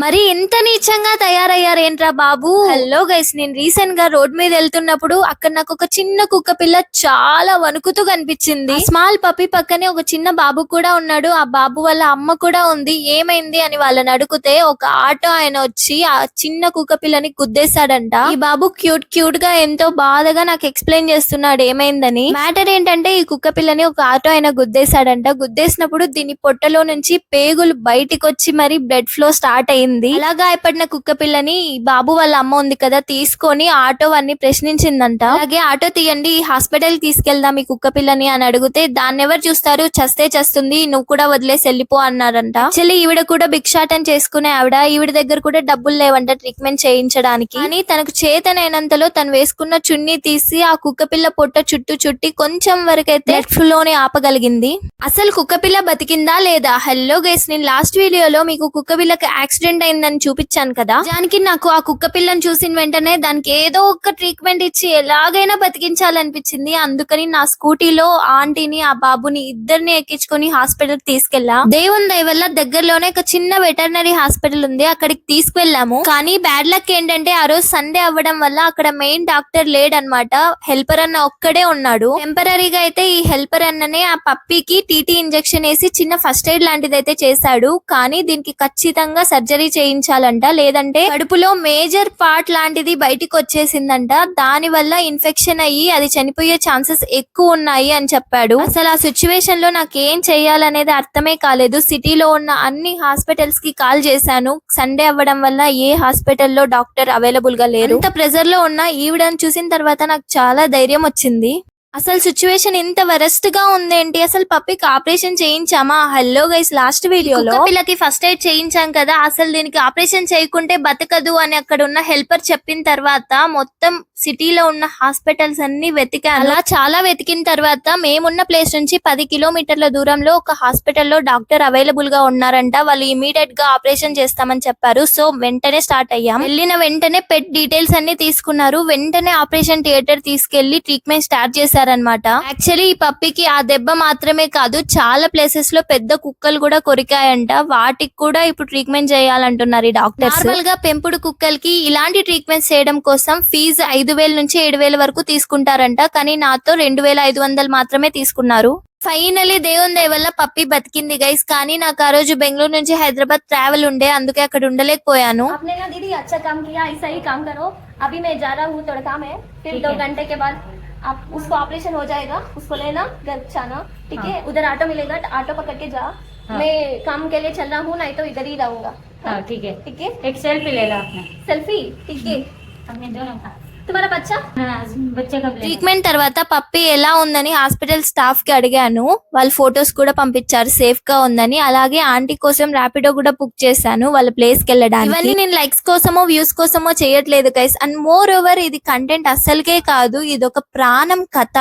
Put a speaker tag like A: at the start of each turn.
A: మరి ఇంత నీచంగా తయారయ్యారేంట్రా బాబు. హలో గైస్, నేను రీసెంట్ గా రోడ్ మీద వెళ్తున్నప్పుడు అక్కడ నాకు ఒక చిన్న కుక్క పిల్ల చాలా వణుకుతూ కనిపించింది. స్మాల్ పప్పి పక్కనే ఒక చిన్న బాబు కూడా ఉన్నాడు. ఆ బాబు వాళ్ళ అమ్మ కూడా ఉంది. ఏమైంది అని వాళ్ళని అడిగితే ఒక ఆటో ఆయన వచ్చి ఆ చిన్న కుక్క పిల్లని గుద్దేశాడంట. ఈ బాబు క్యూట్ గా ఎంతో బాధగా నాకు ఎక్స్ప్లెయిన్ చేస్తున్నాడు ఏమైందని. మ్యాటర్ ఏంటంటే ఈ కుక్క పిల్లని ఒక ఆటో ఆయన గుద్దేశాడంట. గుద్దేసినప్పుడు దీని పొట్టలో నుంచి పేగులు బయటికి వచ్చి మరి బ్లడ్ ఫ్లో స్టార్ట్ అయింది. అలా గాయపడిన కుక్క పిల్లని బాబు వాళ్ళ అమ్మ ఉంది కదా తీసుకొని ఆటో వారిని ప్రశ్నించిందంట. అలాగే ఆటో తీయండి, హాస్పిటల్ తీసుకెళ్దాం ఈ కుక్క పిల్లని అని అడిగితే దాన్ని ఎవరు చూస్తారు, చస్తే చస్తుంది, నువ్వు కూడా వదిలేసి వెళ్ళిపో అన్నారంట. యాక్చువల్లీ ఈవిడ కూడా భిక్షాటం చేసుకునే ఆవిడ. ఈవిడ దగ్గర కూడా డబ్బులు లేవంట ట్రీట్మెంట్ చేయించడానికి. కానీ తనకు చేతనైనంతలో తను వేసుకున్న చున్నీ తీసి ఆ కుక్క పిల్ల పొట్ట చుట్టూ చుట్టి కొంచెం వరకైతే బ్లడ్ ఫ్లోని ఆపగలిగింది. అసలు కుక్క పిల్ల బతికిందా లేదా? హలో గైస్, నేను లాస్ట్ వీడియోలో మీకు కుక్క పిల్లకి యాక్సిడెంట్ అయిందని చూపించాను కదా. దానికి నాకు ఆ కుక్క పిల్లని చూసిన వెంటనే దానికి ఏదో ఒక ట్రీట్మెంట్ ఇచ్చి ఎలాగైనా బతికించాలనిపించింది. అందుకని నా స్కూటీలో ఆంటీని ఆ బాబుని ఇద్దరిని ఎక్కించుకొని హాస్పిటల్ కి తీసుకెళ్లా. దేవుని దయ వల్ల దగ్గరలోనే ఒక చిన్న వెటర్నరీ హాస్పిటల్ ఉంది, అక్కడికి తీసుకువెళ్ళాము. కానీ బ్యాడ్ లక్ ఏంటంటే ఆ రోజు సండే అవ్వడం వల్ల అక్కడ మెయిన్ డాక్టర్ లేడనమాట. హెల్పర్ అన్న ఒక్కడే ఉన్నాడు. టెంపరీగా అయితే ఈ హెల్పర్ అన్ననే ఆ పప్పీకి టీటీ ఇంజెక్షన్ వేసి చిన్న ఫస్ట్ ఎయిడ్ లాంటిది అయితే చేశాడు. కానీ దీనికి ఖచ్చితంగా సర్జరీ చేయించాలంట, లేదంటే కడుపులో మేజర్ పార్ట్ లాంటిది బయటికి వచ్చేసిందంట. దాని వల్ల ఇన్ఫెక్షన్ అయ్యి అది చనిపోయే ఛాన్సెస్ ఎక్కువ ఉన్నాయి అని చెప్పాడు. అసలు ఆ సిచ్యువేషన్ లో నాకు ఏం చెయ్యాలనేది అర్థమే కాలేదు. సిటీలో ఉన్న అన్ని హాస్పిటల్స్ కి కాల్ చేశాను. సండే అవ్వడం వల్ల ఏ హాస్పిటల్లో డాక్టర్ అవైలబుల్ గా లేరు. ఇంత ప్రెజర్ లో ఉన్న ఈవిడని చూసిన తర్వాత నాకు చాలా ధైర్యం వచ్చింది. అసలు సిచ్యువేషన్ ఇంత వరస్ట్ గా ఉందేంటి? అసలు పప్పికి ఆపరేషన్ చేయించామా? హలో గైస్, లాస్ట్ వీడియోలో పిల్లకి ఫస్ట్ ఎయిడ్ చేయించాం కదా, అసలు దీనికి ఆపరేషన్ చేయకుంటే బతకదు అని అక్కడ ఉన్న హెల్పర్ చెప్పిన తర్వాత మొత్తం సిటీలో ఉన్న హాస్పిటల్స్ అన్ని వెతికాను. అలా చాలా వెతికిన తర్వాత మేమున్న ప్లేస్ నుంచి 10 కిలోమీటర్ల దూరంలో ఒక హాస్పిటల్లో డాక్టర్ అవైలబుల్ గా ఉన్నారంట. వాళ్ళు ఇమీడియట్ గా ఆపరేషన్ చేస్తామని చెప్పారు. సో వెంటనే స్టార్ట్ అయ్యాం. వెళ్ళిన వెంటనే పెట్ డీటెయిల్స్ అన్ని తీసుకున్నారు. వెంటనే ఆపరేషన్ థియేటర్ తీసుకెళ్లి ట్రీట్మెంట్ స్టార్ట్ చేశారనమాట. యాక్చువల్లీ ఈ పప్పికి ఆ దెబ్బ మాత్రమే కాదు, చాలా ప్లేసెస్ లో పెద్ద కుక్కలు కూడా కొరికాయంట. వాటికి కూడా ఇప్పుడు ట్రీట్మెంట్ చేయాలంటున్నారు ఈ డాక్టర్స్. నార్మల్ గా పెంపుడు కుక్కలకి ఇలాంటి ట్రీట్మెంట్ చేయడం కోసం ఫీజు 5,000 నుంచి 7,000 వరకు తీసుకుంటారంట. కానీ నాతో 2,500 మాత్రమే తీసుకున్నారు. ఫైనలీ దేవుని దయ వల్ల పప్పి బతికింది గైస్. కానీ నాకు ఆ రోజు బెంగళూరు నుంచి హైదరాబాద్ ట్రావెల్ ఉండే, అందుకే అక్కడ ఉండలేకపోయాను.
B: आपने ना दीदी अच्छा काम किया, ऐसा ही काम करो. अभी मैं जा रहा हूँ, थोड़ा काम है, फिर 2 घंटे के बाद आप उसको ऑपरेशन हो जाएगा, उसको लेना घर जाना, ठीक है? उधर ऑटो मिलेगा, ऑटो पकड़ के जा. मैं काम के लिए चल रहा हूँ, नहीं तो इधर ही रहूंगा.
C: हाँ ठीक है.
B: ठीक है?
C: एक सेल्फी ले ला आपने.
B: सेल्फी, ठीक है?
C: हमने दोनों का.
B: तुम्हारा बच्चा?
C: हाँ, बच्चे का ले.
A: ట్రీట్మెంట్ తర్వాత పప్పి ఎలా ఉందని హాస్పిటల్ స్టాఫ్ కి అడిగాను. వాళ్ళు ఫొటోస్ కూడా పంపించారు సేఫ్ గా ఉందని. అలాగే ఆంటీ కోసం ర్యాపిడో కూడా బుక్ చేశాను వాళ్ళ ప్లేస్ కి వెళ్ళడానికి. ఇవన్నీ నేను లైక్స్ కోసమో వ్యూస్ కోసమో చేయట్లేదు గైస్. అండ్ మోర్ ఓవర్ ఇది కంటెంట్ అస్సలకే కాదు, ఇది ఒక ప్రాణం కథ.